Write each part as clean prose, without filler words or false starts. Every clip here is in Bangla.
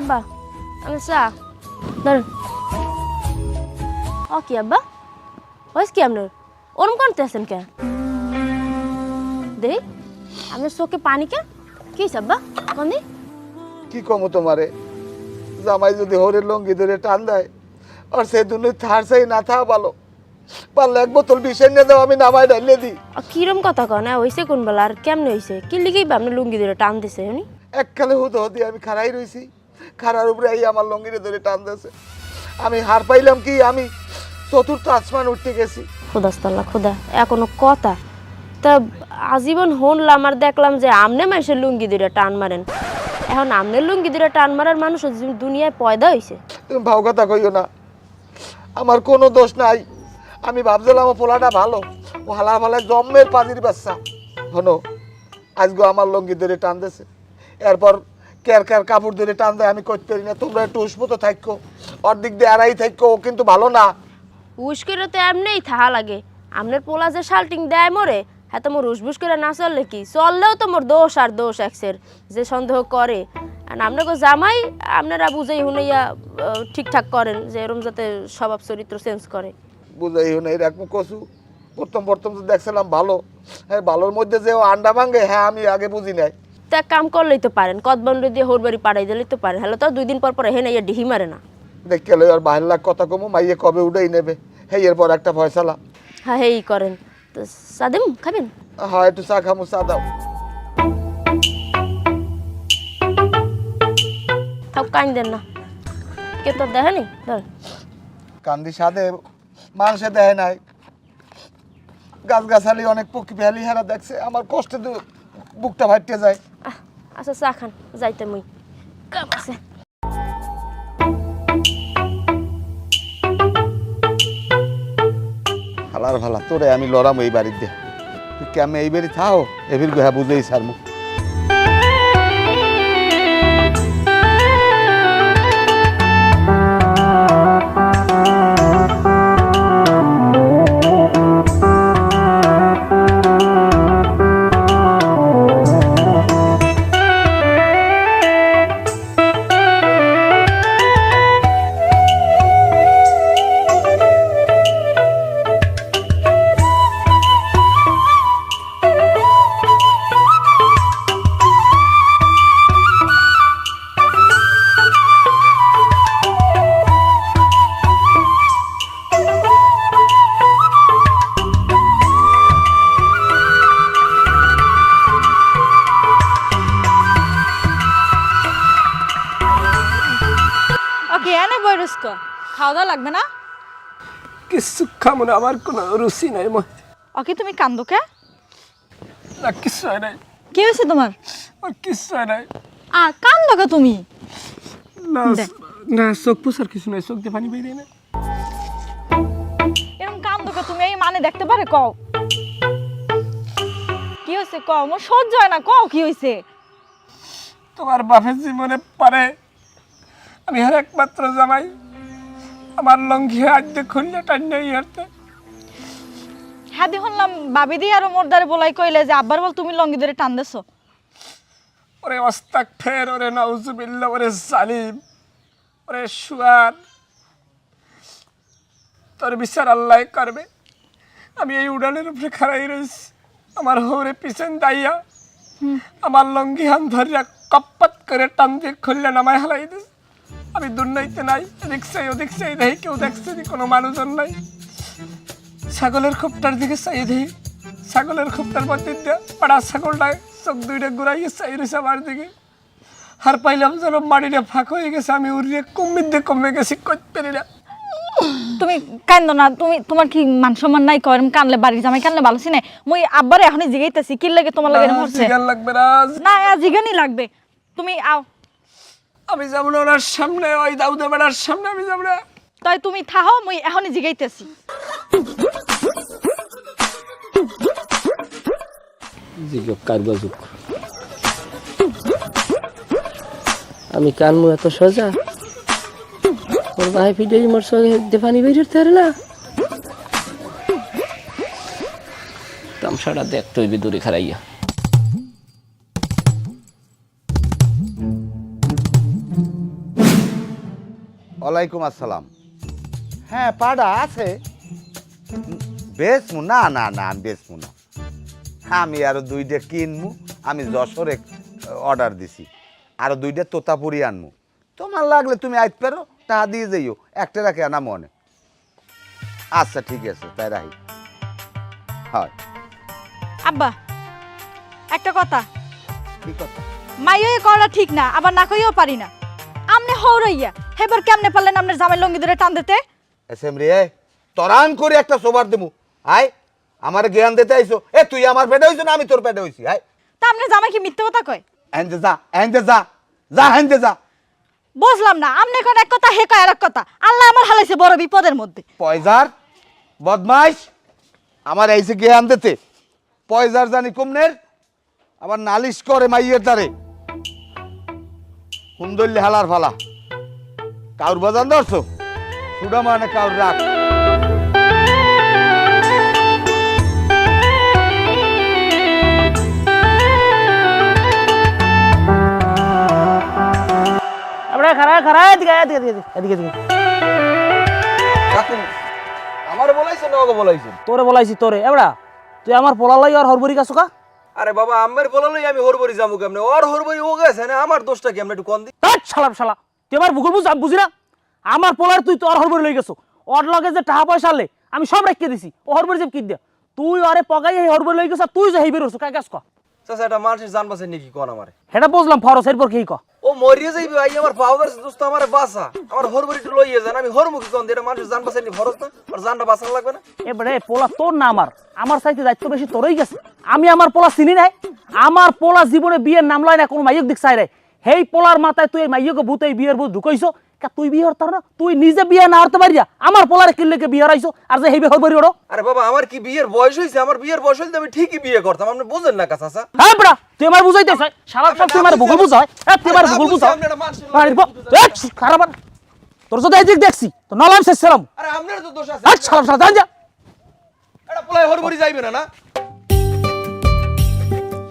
আব্বা আমি চা ধরেন। ও কি আব্বা ওই কি আপনার ওরম করতে আছেন কে দেই আপনার চোখে পানি কে কি আব্বা কন্দি কি কমো তোমারে জামাই যদি হরের লঙ্গি ধরে টান দেয় আর সে দুনো থার সাই না থা ভালো পারলে এক বোতল বিষের নিয়ে দাও আমি নামাই ঢাইলে দিই। কিরম কথা কন হইছে কোন বেলা আর কেমনে হইছে কি লিগেই বা আপনার লুঙ্গি ধরে টান দিছে উনি এককালে হুদ হদি আমি খাড়াই রইছি খাড়ার উপরে এই আমার লঙ্গিরে ধরে টান দিয়েছে আমি হার পাইলাম কি আমি চতুর্থ আসমান উঠতে গেছি। খোদাস্তাল্লা খোদা এখনো কথা তা আজীবন হনলাম আর দেখলাম যে আমনে মানুষের লুঙ্গি ধরে টান মারেন এখন আমনের লুঙ্গি ধরে টান মারার মানুষ দুনিয়ায় পয়দা হইছে। তুমি ভাও কথা কইও না আমার কোনো দোষ নাই আমি ভাবছিলাম আমার পোলাটা ভালো ও হালার ফালায় জম্মের পাজির বাচ্চা হনো আজকে আমার লঙ্গি ধরে টান দিয়েছে এরপর কেয়ার কেয়ার কাপড় ধরে টান দেয় আমি করতে পারি না তোমরা একটু উষ্মত থাকো অর্ধেক দিয়ে আড়াই থাকো ও কিন্তু ভালো না। উস্কেরও তো এমনিই থাহা লাগে আপনার পোলা যে শাল্টিং দেয় মরে হ্যাঁ তো মোর উসবুস করে না চললে কি চললেও তো মোর দোষ আর দোষ একসের যে সন্দেহ করে আর আপনাকে জামাই আপনারা বুঝেই হুনাইয়া ঠিকঠাক করেন যে এরম যাতে স্বভাব চরিত্র চেঞ্জ করে বুঝাই নাই রাখবো কচু প্রথম তো দেখছিলাম ভালো হ্যাঁ ভালোর মধ্যে যে ও আন্ডা ভাঙে হ্যাঁ আমি আগে বুঝি নাই তা কাম করলেই তো পারেন কদবন্ড দিয়ে হোরবাড়ি পাড়াই দিলেই তো পারেন হ্যালো তো 2 দিন পর হে নাইয়া ডিহি মারে না দেখে আর 12 লাখ কথা কমো মাইয়ে কবে উঠেই নেবে হ্যাঁ এরপর একটা ফয়সালা হ্যাঁ হেই করেন তো সাদেম খাবেন হ্যাঁ একটু চা খামো চা দাও থাক কাইন দেন না কে তো দেখেনি ধর কান্দি সাদে মানুষে দেয় নাই গাছগাছালি অনেক পক্ষী ভ্যালি হারা দেখছে আমার কষ্টে বুকটা ফাটতে যায়। আচ্ছা চা খান যাইতে মুই কাম আছে হালার ভালা তোরে আমি লড়াম এই বাড়ির দিয়ে তুই কেমন এই বাড়ি থাও এবির গোহা বুঝেই সারমু। খাওয়া দাওয়া লাগবে না কিছু খামো না আমার কোনো রুচি নাই ওকে তুমি কান্দো কে না কিছু হয় নাই কি হয়েছে তোমার কিছু হয় নাই কান্দো কে তুমি না না চোখ পুষার কিছু নাই চোখ দিয়ে পানি বেরিয়ে না এরকম কান্দো কে তুমি এই মানে দেখতে পারে কও কি হয়েছে কও মোর সহ্য হয় না কও কি হয়েছে তোমার বাপের জীবনে পারে আমি আর একমাত্র জামাই আমার লঙ্ঘি আজ খুললে টান্না ইয়ারতে হ্যাঁ দেখলাম বাবি দি আর মোর দ্বারে বলাই কইলে যে আব্বার বল তুমি লঙ্গি ধরে টান দেছো ওরে ওস্তাক ফের ওরে নাউজুবিল্লাহ ওরে জালিম ওরে শুয়ার তোর বিচার আল্লাহ করবে আমি এই উড়ানের উপরে খাড়াই রয়েছি আমার হৌরে পিছন দাইয়া আমার লঙ্গি হান ধরিয়া কপ্পত করে টান দিয়ে খুললে নামায় হালাই দিস আমি দুর্নাইতে নাই ওদিক চাই দেখি কেউ দেখছে কোনো মানুষজন নাই ছাগলের খোপটার দিকে চাই দেখি ছাগলের খোপটার মধ্যে দিয়ে পাড়া ছাগলটায় চোখ দুইটা ঘুরাইয়ে চাই রয়েছে আমার দিকে হার পাইলাম যেন মাটিটা ফাঁক হয়ে গেছে আমি উড়িয়ে কমির দিয়ে কমে গেছি করতে পারি না তুমি কান্দো না তুমি তোমার কি মান সম্মান নাই করেন কানলে বাড়ির জামাই কানলে ভালো সিনে মুই আব্বারে এখনই জিগাইতেছি কি লাগে তোমার লাগে মরছে জিগান লাগবে রাজ না জিগানি লাগবে তুমি আও আমি যাব না ওনার সামনে ওই দাউদে বেড়ার সামনে আমি যাব না তাই তুমি থাহো মুই এখনই জিগাইতেছি জিগো কারবাজুক আমি কানমু এত সোজা ওর ভাই ফিডেই মোর সঙ্গে দেফানি বেরিয়ে তারে না তামসাটা দেখতে হইবে দূরে খারাইয়া ওয়ালাইকুম আসসালাম। হ্যাঁ পাড়া আছে, বেচমু না না না আমি বেচমু না, আমি আরো 2টা কিনমু। আমি যশোরে অর্ডার দিছি, আরো 2টা তোতাপুরি আনমু। তোমার লাগলে তুমি আইতে পারো, টাকা দিয়ে যাইও, একটা রাখে আনা মনে। আচ্ছা ঠিক আছে, তাই রাখি। হয় আব্বা একটা কথা, কি কথা? মাইও করা ঠিক না, আবার না কইও পারি না। আমনে হৌরাইয়া হেবার কেমনে পারলেন আপনার জামাই লঙ্গি ধরে টান দিতে? এসএম রে তরান করে একটা সোবার দেবো। আয় আমার জ্ঞান দিতে আইছো, এ তুই আমার পেটে হইছো না আমি তোর পেটে হইছি? আয় তা আপনার জামাই কি মিথ্যে কথা কয়? হেনতে যা, হেনতে যা, যা হেনতে যা। বুঝলাম না, আমনে কোন এক কথা হে কয় আর এক কথা। আল্লাহ আমার হালাইছে বড় বিপদের মধ্যে। পয়জার বদমাইশ আমার এইসে জ্ঞান দিতে, পয়জার জানি কমনের, আবার নালিশ করে মাইয়ের দ্বারে। সুন্দরলি হালার ফালা কাউর বাজান ধরছো, সুডা মানে কাউর রাখ। খারা খারা এদিকে এদিকে এদিকে এদিকে এদিকে। আমার বলাইছে না ওকে বলাইছে? তোরে বলাইছি তোরে। এবড়া তুই আমার পোলা লাই আর হরবরি কাছো কা? আরে বাবা আম্মের বলালই আমি হরবরি যাবো কেমনে? ওর হরবরি ও গেছে না, আমার দোষটা কি? আমরা একটু কম দিই। তাই শালা শালা তুই আমার ভূগোল বুঝি না? আমার পোলার তুই তোর হরবরি লই গেছো, ওর লগে যে টাকা পয়সা আনলে আমি সব রেখে দিছি, ও হরবরি যে কি দিয়া তুই আরে পগাই এই হরবরি লই গেছ, তুই যে হেই বেরোছ কাই কাজ ক? চাচা এটা মানুষের জান বাঁচে নাকি কোন আমারে? হেটা বুঝলাম, ফরসের পর কি ক? ও মরিয়ে যাইবে ভাই, আমার পাউডার দোস্ত আমারে বাঁচা, আমার হরবরি একটু লইয়ে যান, আমি হরমুখী কোন দিয়ে? এটা মানুষের জান বাঁচে নি ফরজ না? আর জানটা বাঁচানো লাগবে না? এবারে পোলা তোর না আমার চাইতে দায়িত্ব বেশি তোরই গেছে। আমি আমার পোলা চিনি নাই, আমার পোলা জীবনে বিয়ের নাম লয় না, কোনো মাইয়ক দিক চাই রে। হেই পোলার মাথায় তুই এই মাইয়কে ভূত এই বিয়ের ভূত ঢুকাইছো, কা তুই বিয়ে হতার না? তুই নিজে বিয়ে না হতে পারিয়া আমার পোলারে কিল্লেকে বিয়ে হরাইছো, আর যে হেই হরবরি ওড়ো। আরে বাবা আমার কি বিয়ের বয়স হয়েছে? আমার বিয়ের বয়স হইলে আমি ঠিকই বিয়ে করতাম, আপনি বুঝেন না চাচা? হ্যাঁ বড়া তুই আমার বুঝাইতেছ, শালা সব তুই আমার ভূগোল বুঝায়, তুই আমার ভূগোল বুঝায়। খারাপ তোর যদি এদিক দেখছি তো নলাম শেষছিলাম। আরে আপনার তো দোষ আছে, আচ্ছা শালা জান যা, এটা পোলায় হরবরি যাইবে না না?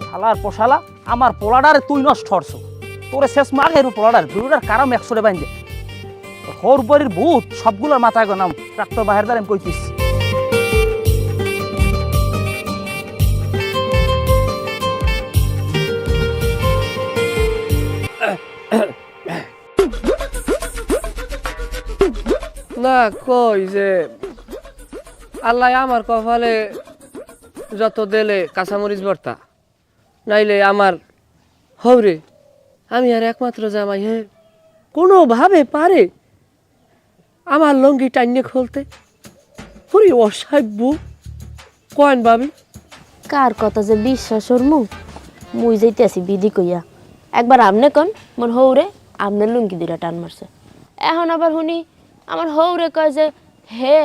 শালার পোশালা আমার পোলাডারে তুই নষ্ট হরছ, তোরে শেষ মার হেরু পোলাডার দুটার কারণ 100 বাইন্দে হরবরির ভূত সবগুলোর মাথায় গো নাম ট্রাক্টর বাহির দ্বারা আমি কইতিস। না কই যে আল্লাহ আমার কপালে যত দেলে কাঁচামরিচ ভর্তা, নাইলে আমার হৌরে আমি আর একমাত্র জামাই, হে কোনোভাবে পারে আমার লঙ্গি টাইনে খুলতে? পুরি অসাব্য কয়েন ভাবি। কার কথা যে বিশ্বাস হরমু? মুই যাইতে আছি বিধি কইয়া, একবার আমনে কন মোর হৌরে আমনে লুঙ্গি দিরা টান মারছে, এখন আবার শুনি আমার হৌরে কয় যে হে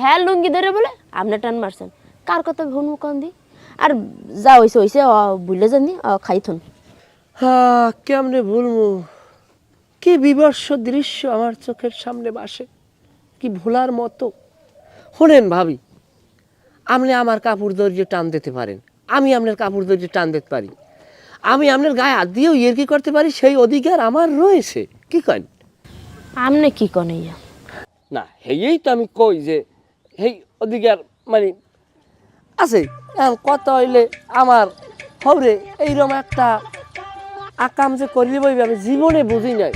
হ্যাঁ লুঙ্গি ধরে বলে আমনে টান মারছেন। কার কথা শুনমু কন দি? আর যা হইছে হইছে, ভুলে জানি খাইথুন। হ্যাঁ কেমনে ভুলমু? কি বিভৎস দৃশ্য আমার চোখের সামনে বাসে, কি ভোলার মতো। শোনেন ভাবি, আপনি আমার কাপড় দর্জিয়ে টান দিতে পারেন, আমি আপনার কাপড় দর্জিয়ে টান দিতে পারি, আমি আপনার গায়ে হাত দিয়েও ইয়ে কি করতে পারি, সেই অধিকার আমার রয়েছে। কি করেন? আমনে কি কন ইয়া? না হেই তো আমি কই যে হেই অধিকার মানে আছে। এখন কত হইলে আমার হবরে এইরকম একটা আকাম যে করিলে বইবে আমি জীবনে বুঝি নাই।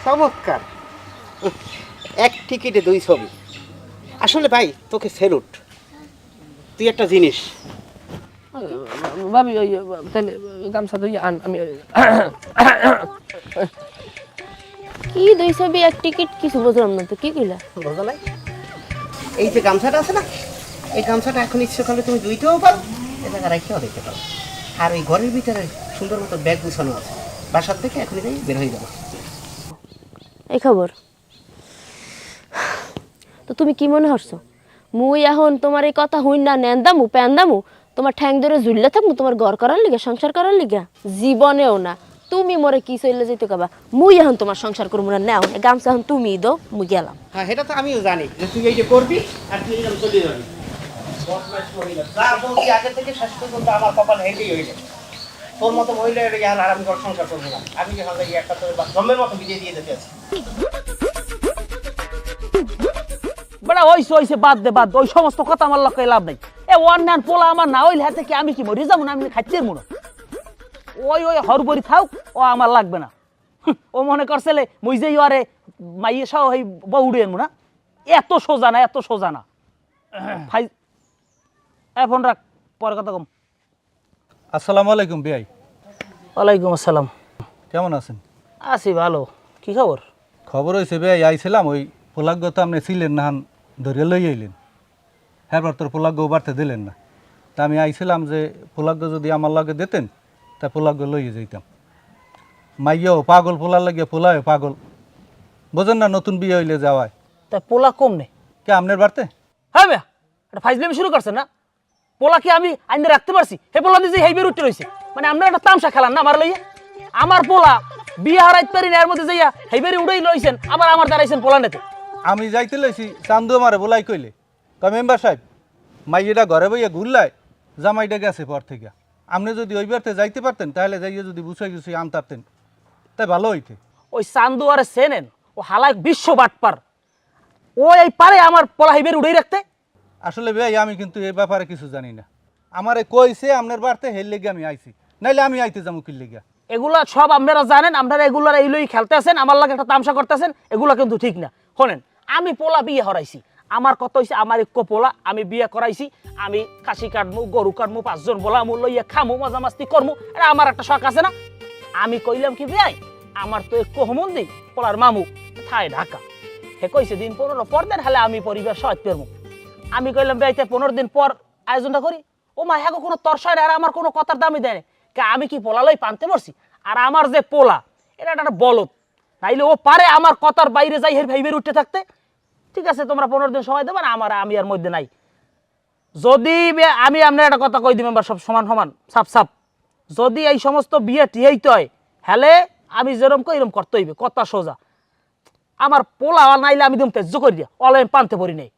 চমৎকার, এক টিকিটে 2 ছবি। আসলে ভাই তোকে সেলুট। তুই একটা জিনিস, ভাবি ওই তাহলে গামছা ধুই আন, আমি কি 2 ছবি 1 টিকিট কিছু বুঝলাম না তো, কি কইলা? বোঝা নাই? এই যে গামছাটা আছে না, এই গামছাটা এখন ইচ্ছে করলে তুমি দুইতেও পারো, এ জায়গা রাখিও দেখতে পারো। আর ওই ঘরের ভিতরে সুন্দর মতো ব্যাগ গুছানো আছে, বাসার থেকে এখনই যাই বের হয়ে যাবো। এই খবর তো তুমি কি মনে হরছো? মুই এখন তোমার এই কথা হইন না নেন্দামু প্যান্দামু তোমার ঠ্যাং ধরে ঝুললে থাকবো তোমার ঘর করার লিগা, সংসার করার লিগা? জীবনেও না। তুমি মরে কি চলে যেতে কবা, মুই এখন তোমার সংসার করবো না। নাও গামছা এখন তুমি দো, মুই গেলাম। হ্যাঁ সেটা তো আমিও জানি যে তুই এই যে করবি আর তুই এরকম চলে যাবি। বদমাইশ মহিলা, যা বলছি আগে থেকে শেষ পর্যন্ত আমার কপাল হেঁটেই হয়ে যাবে। তোর মতো মহিলা আর আমি ঘর সংসার করবো না। আমি যখন যাই একটা তোর জম্মের মতো বিজয় দিয়ে যেতে আছি। বেটা ওইছে বাদ দে ওই সমস্ত কথা আমার লক্ষ্য লাভ নাই। এ ওয়ান পোলা আমার না হইলে হাতে কি আমি কি মরি যাবো না, আমি খাইতে মনে ওই হরবরি থাক, ও আমার লাগবে না। ও মনে করছিলে মুই যে আরে মাইয়ে সহ এই বউ উড়ে না, এত সোজা না, এত সোজা না। ভাই ফোন রাখ, পরে কথা কম। আসসালামু আলাইকুম বিআই। ওয়ালাইকুম আসসালাম। কেমন আছেন? আছি ভালো, কি খবর? খবর হয়েছে বিআই, আইছিলাম ওই পোলাগ্য তো আপনি ছিলেন না, ধরিয়ে লই আইলেন। হ্যাঁ তোর পোলাগ্য বাড়তে দিলেন না, তা আমি আইছিলাম যে পোলাগ্য যদি আমার লাগে দিতেন তা পোলাগ্য লইয়ে যেতাম। মাইয়াও পাগল, পোলার লাগিয়ে পোলাও পাগল, বোঝেন না, নতুন বিয়ে হইলে যাওয়ায়। তা পোলা কম নেই কে আপনার বাড়তে? হ্যাঁ ভাইয়া, এটা ফাইজলামি শুরু করছেন না। পোলা কি আমি আইনে রাখতে পারছি? হে পোলা দিয়ে হেইবের উঠতে রয়েছে, মানে আপনার একটা তামসা খেলান না আমার লইয়া। আমার পোলা বিয়ে হারাইতে পারি না, এর মধ্যে যাইয়া হেইবেরি উড়েই লইছেন, আবার আমার দাঁড়াইছেন পোলা নেতে। আমি যাইতে লইছি, চান্দু আমারে বলাই কইলে কয় মেম্বার সাহেব মাইয়েটা ঘরে বইয়া ঘুরলায় জামাইটা গেছে পর থেকে। আপনি যদি ওই বাড়তে যাইতে পারতেন তাহলে যাইয়ে যদি বুঝাই গেছি আনতারতেন, তাই ভালো হইতে। ওই চান্দু আরে চেনেন, ও হালাই বিশ্ব বাটপার। ও এই পারে আমার পোলা হেইবের উড়েই রাখতে। আসলে ভাই আমি কিন্তু এই ব্যাপারে কিছু জানি না, আমারে কইছে আপনার বাড়তে হের লেগে আমি আইছি, নাইলে আমি আইতে যাবো কি লেগে। এগুলা সব আপনারা জানেন, আপনারা এগুলার এইলই খেলতে আছেন, আমার লাগে একটা তামসা করতেছেন, এগুলা কিন্তু ঠিক না। শোনেন, আমি পোলা বিয়ে হরাইছি, আমার কত হয়েছে, আমার এক পোলা আমি বিয়ে করাইছি, আমি খাসি কাটমু, গরু কাটমু, 5 জন বলা মু লইয়া খামু, মজা মাস্তি করমু, এটা আমার একটা শখ আছে না। আমি কইলাম কি ভাই, আমার তো এক কোহমন্দি পোলার মামু থাই ঢাকা, হে কইছে দিন 15 পর দেন, হলে আমি পরিবার সহায় পেরমু। আমি কইলাম ভাই 15 দিন পর আয়োজনটা করি। ও মা হ্যাঁ কোনো তরসায় আর আমার কোনো কথার দামই দেয় না। আমি কি পোলা লই পানতে পারছি? আর আমার যে পোলা এটা একটা বলদ, নাইলে ও পারে আমার কথার বাইরে যাই হের ভাইবের উঠতে থাকতে। ঠিক আছে, তোমরা 15 দিন সময় দেবে না, আমি আর মধ্যে নাই। যদি আমি আপনার একটা কথা কই দিবেন, সব সমান সমান সাপ সাপ, যদি এই সমস্ত বিয়ে টিয়াইতে হয় হ্যালে আমি যেরকম কই এরকম করতে হইবে, কথা সোজা। আমার পোলা নাইলে আমি দিম তেজ করি দিয়া, অলে আমি পানতে পারি নাই।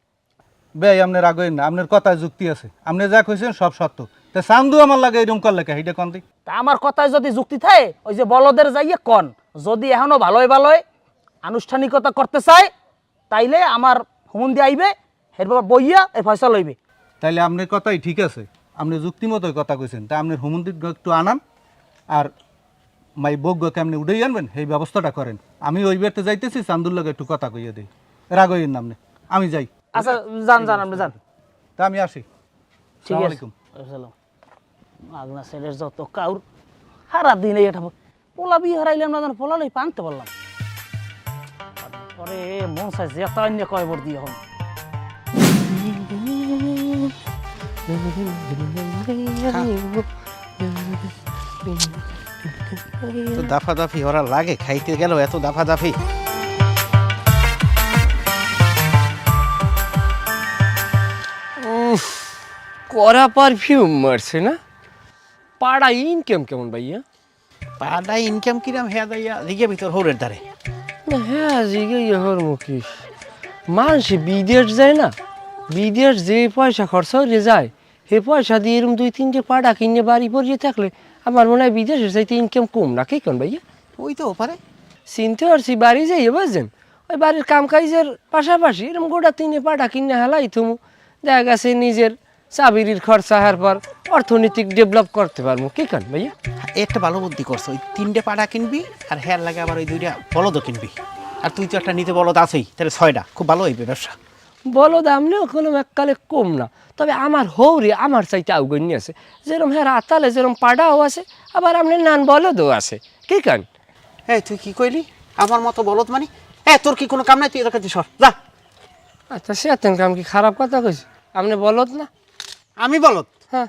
ভাই আপনার আগে না, আপনার কথায় যুক্তি আছে, আপনি যা কইছেন সব সত্য। তা চান্দু আমার লাগে এরকম করলে কে, এইটা কন দি। তা আমার কথায় যদি যুক্তি থাকে, ওই যে বলদের যাইয়ে কন, যদি এখনো ভালোই ভালোই আনুষ্ঠানিকতা করতে চায় তাইলে আমার হুমন্দি আইবে, এরপর বইয়া এর ফয়সাল হইবে। তাইলে আপনার কথাই ঠিক আছে, আপনি যুক্তি মতোই কথা কইছেন। তা আপনার হুমন্দির একটু আনান, আর মাই বজ্ঞকে আপনি উঠেই আনবেন, এই ব্যবস্থাটা করেন। আমি ওই বেরতে যাইতেছি, চান্দুর লগে একটু কথা কইয়া দিই, রাগ হইয়েন না আপনি। আমি যাই। আচ্ছা যান যান, আপনি যান। তা আমি আসি। ঠিক আসসালামু আছে। আলাইকুম। আসসালাম। আগনা সেলের যত কাউর সারা দিন এটা পোলা বিয়ে হারাইলাম না, পোলা লই পানতে পারলাম। পরে মন চাই যে অন্য কয়বার দিয়ে হন। দাফাদাফি ওরা লাগে, খাইতে গেল এত দাফাদাফি। করা পারফিউম মারছে না? পাড়া ইনকাম কেমন ভাইয়া? পাড়া ইনকাম কিরাম হ্যাঁ দাইয়া দিকে ভিতর হোরের দ্বারে। না হ্যাঁ জিগে হর মুখিস, মানুষ বিদেশ যায় না, বিদেশ যে পয়সা খরচা হয়ে যায়, সে পয়সা দিয়ে এরকম 2-3টে পাড়া কিনে বাড়ি পরিয়ে থাকলে আমার মনে হয় বিদেশের চাইতে ইনকাম কম না, কি কোন ভাইয়া? ওই তো পারে চিনতে পারছি, বাড়ি যাইয়ে বুঝছেন, ওই বাড়ির কাম কাজের পাশাপাশি এরকম গোটা 3 পাড়া কিনে হেলাই তুমি দেখা গেছে নিজের চাবিরির খরচা হার পর অর্থনৈতিক ডেভেলপ করতে পারবো, কি কান ভাইয়া? একটা ভালো বুদ্ধি করছো, ওই 3টে পাড়া কিনবি আর হ্যার লাগে আবার ওই 2টা বলদও কিনবি, আর তুই তো একটা নিতে বলদ আছেই, তাহলে 6টা, খুব ভালো হইবে ব্যবসা। বলো দামলেও কোনো এককালে কম না, তবে আমার হৌরে আমার চাইতে আউগণ্য আছে, যেরকম হ্যাঁ আতালে যেরকম পাড়াও আছে, আবার আপনার নান বলদও আছে, কি কান? হ্যাঁ তুই কি কইলি আমার মতো বলদ মানে? হ্যাঁ তোর কি কোনো কাম নাই, তুই এর কাছে সর যা। আচ্ছা সে কাম কি খারাপ কথা কইছি? আপনি বলদ না? আমি বলদ? হ্যাঁ।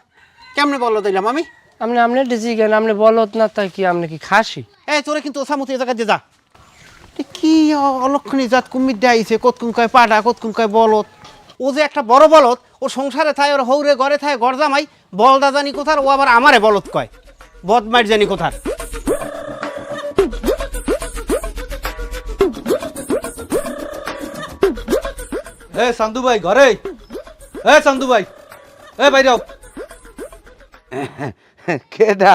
কেমনে বলদ দিলাম আমি? আপনি ডিজি কেন আপনি বলদ না, তাই কি আপনি কি খাসি? এই তোরে কিন্তু ওসামতি এ জায়গায় যা। কি অলক্ষণী জাত কুমির দেয়াইছে, কতকুন কয় পাড়া, কতকুন কয় বলদ। ও যে একটা বড় বলদ, ও সংসারে থায়, ওর হৌরে ঘরে থায়, ঘর জামাই, বলদা জানি কোথার, ও আবার আমারে বলদ কয়, বদমাইট জানি কোথার। এ চান্দু ভাই ঘরে, এ চান্দু ভাই, এ বাইরে কেডা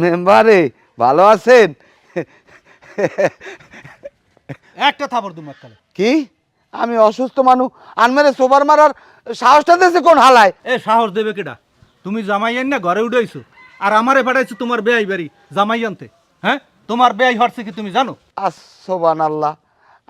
মেম্বারে ভালো আছেন? একটা থাপড় দুমার তালে। কি আমি অসুস্থ মানুষ আনমেরে সোবার মারার সাহসটা দিয়েছে কোন হালায়? এ সাহস দেবে কেডা? তুমি জামাই আন না ঘরে উঠাইছো আর আমারে পাঠাইছো তোমার বেয়াই বাড়ি জামাই আনতে। হ্যাঁ, তোমার বেয়াই হচ্ছে কি তুমি জানো? সোবান আল্লাহ,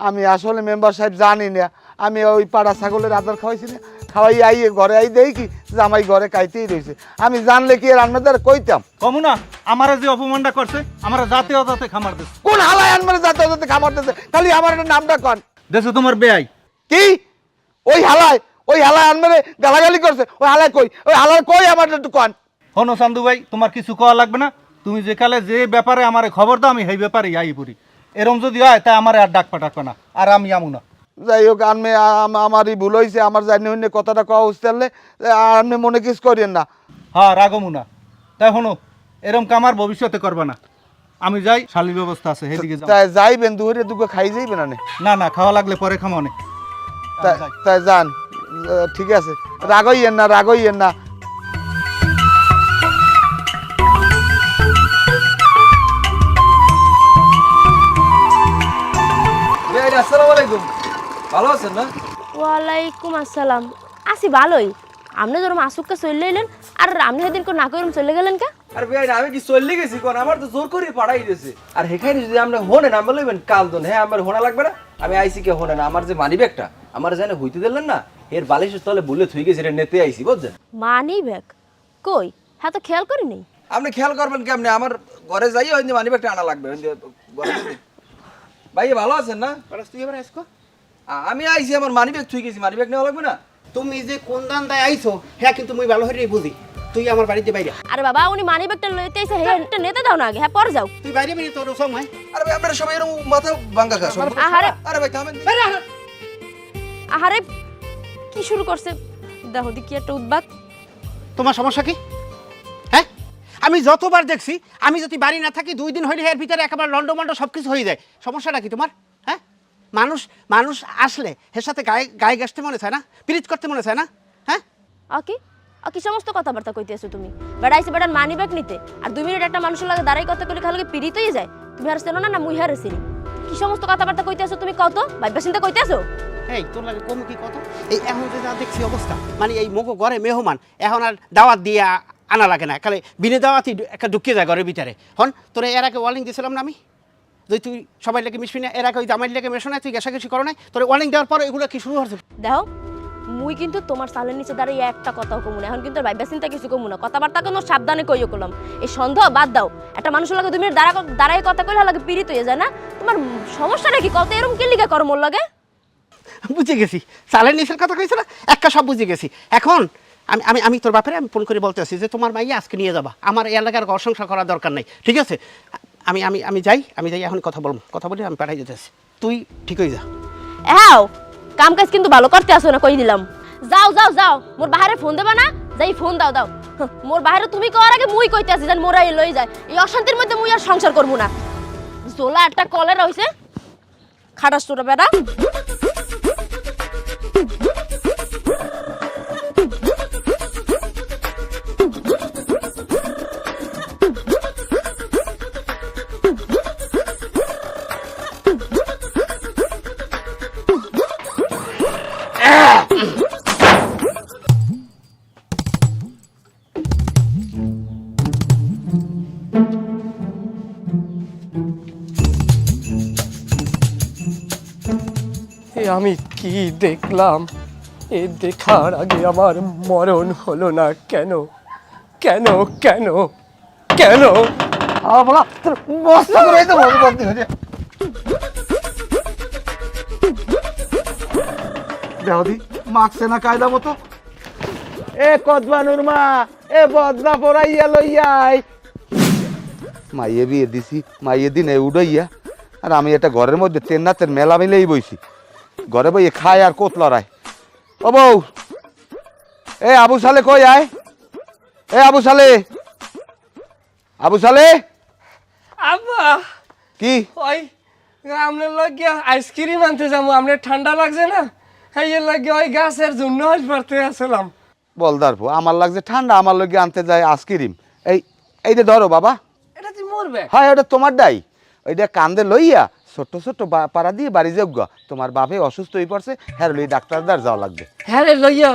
আমি আসলে মেম্বার সাহেব জানি না। আমি ওই পাড়া ছাগলের আদর খাওয়াইছি না, খাওয়াই আইয়ে ঘরে আই দেই কি জামাই ঘরে খাইতেই রয়েছে। আমি জানলে কি আর আপনাদের কইতাম? কমু না, আমারে যে অপমানটা করছে আমারে জাতে অজাতে খামার দিচ্ছে। কোন হালায় আনমেরে যাতে যাতে খাবার দিতে? খালি আমার একটা নামটা কন। দেশে তোমার বেয়াই। কি ওই হালায় আনমেরে গালাগালি করছে? ওই হালায় কই? ওই হালায় কই আমার একটু কন। হনো চান্দু ভাই, তোমার কিছু কওয়া লাগবে না। তুমি যে কালে যে ব্যাপারে আমারে খবর দাও আমি সেই ব্যাপারে আই পড়ি। এরম যদি হয় তাই আমারে আর ডাক পাঠাকবে না, আর আমি আমু না। যাই হোক আনমে আমারই ভুল হয়েছে, আমার জানি হইনে কথাটা কওয়া উচিত হলে আপনি মনে কিছু করেন না। হ্যাঁ, রাগমু না। তাই হনো, এরম কামার ভবিষ্যতে করবে না। আমি যাই, শালির ব্যবস্থা আছে সেদিকে যাও। তাই যাইবেন দুপুরে দুটো খাই যাইবেন না? না না, খাওয়া লাগলে পরে খামো অনেক। তাই যান, ঠিক আছে, রাগইয়েন না। বেআইন আসসালামু আলাইকুম, ভালো আছেন না? ওয়ালাইকুম আসসালাম। আসি ভালোই। আপনি ধরুন আসুককে চলে এলেন আর আপনি সেদিন না করে চলে গেলেন কে? আর বেআইন আমি কি চললে গেছি কোন? আমার তো জোর করে পাঠাই দিয়েছে। আর হেখানে যদি আমরা হোনেন আমরা লইবেন কালদন। হ্যাঁ, আমার হোনা লাগবে না। আমি আইসি কে হোনেন, আমার যে মানি ব্যাগটা আমার জানে হইতে দিলেন না, এর বালিশের তলে বুলে থুই গেছে, এটা নেতে আইসি বুঝছেন? মানি ব্যাগ কই? হ্যাঁ তো খেয়াল করি নেই। আপনি খেয়াল করবেন কেমনে? আমার ঘরে যাই ওই মানি ব্যাগটা আনা লাগবে। ভাই ভালো আছেন না? তুই এবার আসকো। আমি আইসি, আমার মানি ব্যাগ থুই গেছি, মানি ব্যাগ নেওয়া লাগবে না? তুমি যে কোন দান্দায় আইছো হ্যাঁ, কিন্তু মুই ভালো হইরে বুঝি। তুই আমার বাড়িতে বাইরে, আরে বাবা, উনি মানি ব্যাগটা লইতে এসে হ্যাঁ এটা নেতে দাও না আগে, হ্যাঁ পরে যাও। তুই বাইরে বেরিয়ে তোর সময়। আরে ভাই আপনারা সবাই এরকম মাথা ভাঙ্গা খা। আহারে আরে ভাই থামেন। আহারে, কি শুরু করছে দেখো দি, কি একটা উদ্বাদ। তোমার সমস্যা কি? হ্যাঁ, আমি যতবার দেখছি আমি যদি বাড়ি না থাকি 2 দিন হইলে এর ভিতরে একেবারে লন্ডমন্ড সব কিছু হয়ে যায়। সমস্যাটা কি তোমার? হ্যাঁ, মানুষ আসলে এর সাথে গায়ে গাছতে মনে চায় না, পিরিত করতে মনে চায় না? হ্যাঁ, কি সমস্ত কথাবার্তা কইতেছো তুমি? বেড়াইছে বেড়ান মানি ব্যাগ নিতে আর 2 মিনিট একটা মানুষের লাগে দাঁড়াই কথা কইলে খালি পিরিত হয়ে যায়। তুমি আর চেনো না মুই হারে চিনি। কি সমস্ত কথাবার্তা কইতেছো তুমি? কত ভাইবা চিন্তা কইতেছো? এই তোর লাগে কম কি কথা? এই এখন যে যা দেখছি অবস্থা, মানে এই মোগো ঘরে মেহমান এখন আর দাওয়াত দিয়ে আনা লাগে না, খালি বিনে দাওয়াতই একটা ঢুকিয়ে যায় ঘরের ভিতরে। হন তোরে এর আগে ওয়ার্নিং দিয়েছিলাম না আমি, যে তুই সবাই লেগে মিশবি না, এর আগে ওই জামাই লেগে মেশো না, তুই ঘেঁষাঘেঁষি করো নাই, তোর ওয়ার্নিং দেওয়ার পরে এগুলো কি শুরু হচ্ছে? দেখো, মুই কিন্তু তোমার সালের নিচে দাঁড়িয়ে একটা কথাও কমু না। এখন কিন্তু ভাইবা চিন্তা কিছু কমু না, কথাবার্তা কোনো সাবধানে কইও কলম। এই সন্দেহ বাদ দাও। একটা মানুষের লাগে 2 মিনিট দাঁড়াই কথা কইলে লাগে পিরিত হয়ে যায় না? তোমার সমস্যাটা কি? কত এরকম কি লিগা করো মোর লাগে? বুঝে গেছি, সালের নিচের কথা কইছে না, একটা সব বুঝে গেছি। এখন আমি তোর বাপেরে আমি ফোন করে বলতে আসি যে তোমার মাইয়া আজকে নিয়ে যাবা, আমার এই এলাকার ঘর সংসার করার দরকার নেই, ঠিক আছে? আমি যাই এখন কথা বলে আমি পাঠাই যেতেছি, তুই ঠিক হয়ে যা। হ্যাঁ, কাম কাজ কিন্তু ভালো করতে আসো না, কই দিলাম। যাও মোর বাহিরে ফোন দেবা না? যাই ফোন দাও। মোর বাহিরে তুমি করার আগে মুই কইতে আসি জান মোরাই লই যায়। এই অশান্তির মধ্যে মুই আর সংসার করব না। জোলা একটা কলেরা হইছে, খাটাস তোরা বেড়া। আমি কি দেখলাম? এ দেখার আগে আমার মরণ হলো না কেন? কেন কেন কেন? বলা তোর মস্ত করে তো বলতে হচ্ছে। দেহদি মাখছে না কায়দা মতো। এ কদবানুর মা, এ বদনা পড়াইয়া লইয়াই। মাইয়ে বিয়ে দিছি, মাইয়ে দিনে উড়াইয়া, আর আমি এটা ঘরের মধ্যে তেন্নাতের মেলা মিলেই বইছি। ঘরে বইয়ে খায় আর কোত লড়াই। ও বউ, এ আবু সালে কই আয়? এ আবু সালে, আব্বা কি ওই আপনার লাগে আইসক্রিম আনতে যাবো, আপনার ঠান্ডা লাগছে না? হ্যাঁ, এর লাগে ওই গাছের জন্য আসবারতে আসলাম। বলদার পো আমার লাগছে ঠান্ডা, আমার লগে আনতে যায় আইসক্রিম। এই এই যে ধরো বাবা। এটা তুই মরবে হ্যাঁ ওটা তোমার ডাই, ওইটা কান্দে লইয়া ছোট্ট ছোট্ট পাড়া দিয়ে বাড়ি যাও। তোমার বাপে অসুস্থ হয়ে পড়ছে, হ্যাঁ লই ডাক্তারদার যাওয়া লাগবে। হ্যাঁ রে লইয়া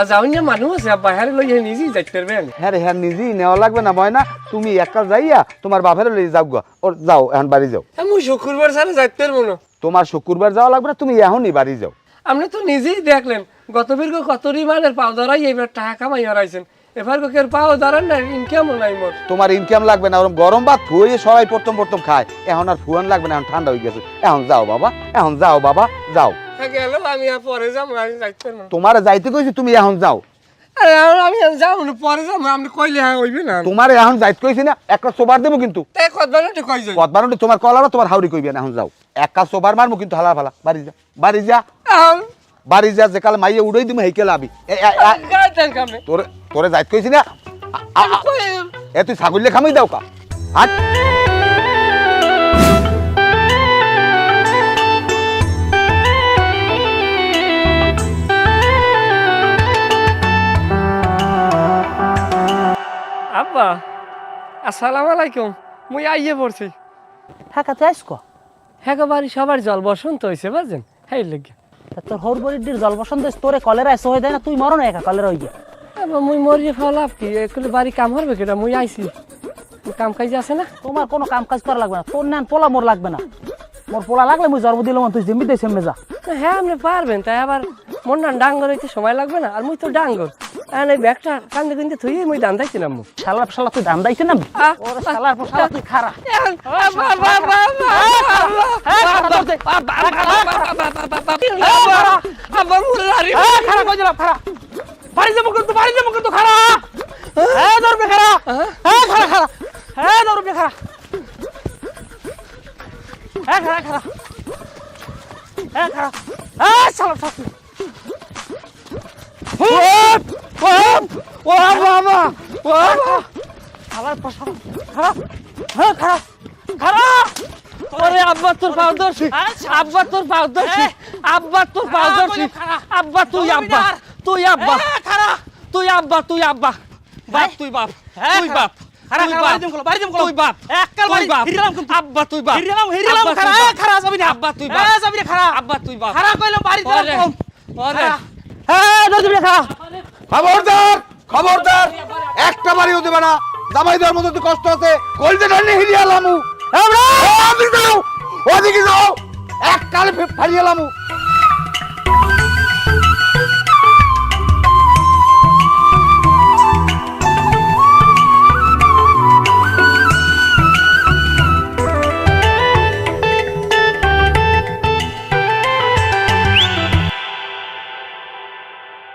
যাও না মানুষ আছে আব্বা, হ্যাঁ লইয়া নিজেই যাইতে পারবেন। হ্যাঁ রে হ্যাঁ নিজেই নেওয়া লাগবে না ময়না, তুমি একা যাইয়া তোমার বাপের লই যাও গা। ওর যাও এখন বাড়ি যাও। আমি শুক্রবার ছাড়া যাইতে পারবো না। তোমার শুক্রবার যাওয়া লাগবে না, তুমি এখনই বাড়ি যাও। আপনি তো নিজেই দেখলেন গত বীরকে কত রিমানের পাও ধরাই এবার টাকা কামাই হারাইছেন, এবার কেউ পাও ধরান না, ইনকামও নাই মোর। তোমার ইনকাম লাগবে না, ওরকম গরম ভাত ফুয়ে সবাই প্রথম খায়, এখন আর ফুয়ান লাগবে না, এখন ঠান্ডা হয়ে গেছে। এখন যাও বাবা, এখন যাও বাবা যাও। হ্যাঁ গেল, আমি আর পরে যাবো, আমি যাইতে পারবো না। তোমার যাইতে কইছি, তুমি এখন যাও। আরে আমি যাবো না, পরে যাবো, আপনি কইলে হ্যাঁ হইবে না। তোমার এখন যাইতে কইছি না, একটা সোবার দেবো কিন্তু। তাই কতবার কই যাই পদ্মানটি তোমার কলারও তোমার হাউরি কইবে না, এখন যাও। একটা সোবার মারবো কিন্তু হালা ফালা। বাড়ি যা, বাড়ি যা, বাড়ি যা, যে কাল মাইয়ে উড়াই দিমু হেইকে লাবি। তোরে তোরে যাইতে কইছি না, এ তুই ছাগলে খামাই দাও কা। হাট আব্বা আসসালামু আলাইকুম, মুই আইয়ে পড়ছি। হ্যাঁ কাছে আইস কো হ্যাঁ বাড়ি সবার জল বসন্ত হয়েছে বুঝছেন, হ্যাঁ লেগে তোর হর বড়ির জল বসন্ত তোরে কলেরা এসে হয়ে যায় না, তুই মরো না একা কলেরা হয়ে যায়। মুই মরিয়ে ফেলাম কি এগুলো বাড়ি কাম হবে কেটা, মুই আইছি কাম কাজ আছে না। তোমার কোনো কাম কাজ করা লাগবে না, তোর নেন পোলা মোর লাগবে না। মোর পোলা লাগলে মুই জন্ম দিলাম, তুই যেমনি দেয় সেমনি যা। হ্যাঁ আপনি পারবেন, তাই আবার মন না ডাঙ্গর হইতে সময় লাগবে না, আর মুই তো ডাঙ্গর। আর এই ব্যাগটা কান্দে কিন্তু থুই মুই দান্দাইছিলাম। শালা তুই দাম দাইছে না, ওরে শালার পর শালা তুই খারা। বাড়ি যাবো কিন্তু, বাড়ি যাবো কিন্তু, খারা। হ্যাঁ দৌড়বে খারা, হ্যাঁ খারা খারা, হ্যাঁ দৌড়বে খারা, হ্যাঁ খারা খারা, হ্যাঁ খারা, হ্যাঁ শালা শালা। আব্বা তোর পাও ধরছি, আব্বা তোর পাও ধরছি, আব্বা তোর পাও ধরছি, আব্বা তুই আব্বা, তুই আব্বা, তুই আব্বা, তুই আব্বা, বাপ তুই বাপ, তুই বাপ, তুই বাপ, তুই বাপ, আব্বা তুই বাপ, আব্বা তুই বাপ, আব্বা তুই বাপ, খবরদার খবরদার, একটা বাড়িও দেবে না। জামাই দেওয়ার মতো তো কষ্ট আছে, কলতে টানে হিরিয়ালামু। ওদিকে যাও, এক কালে ফাড়িয়ালামু।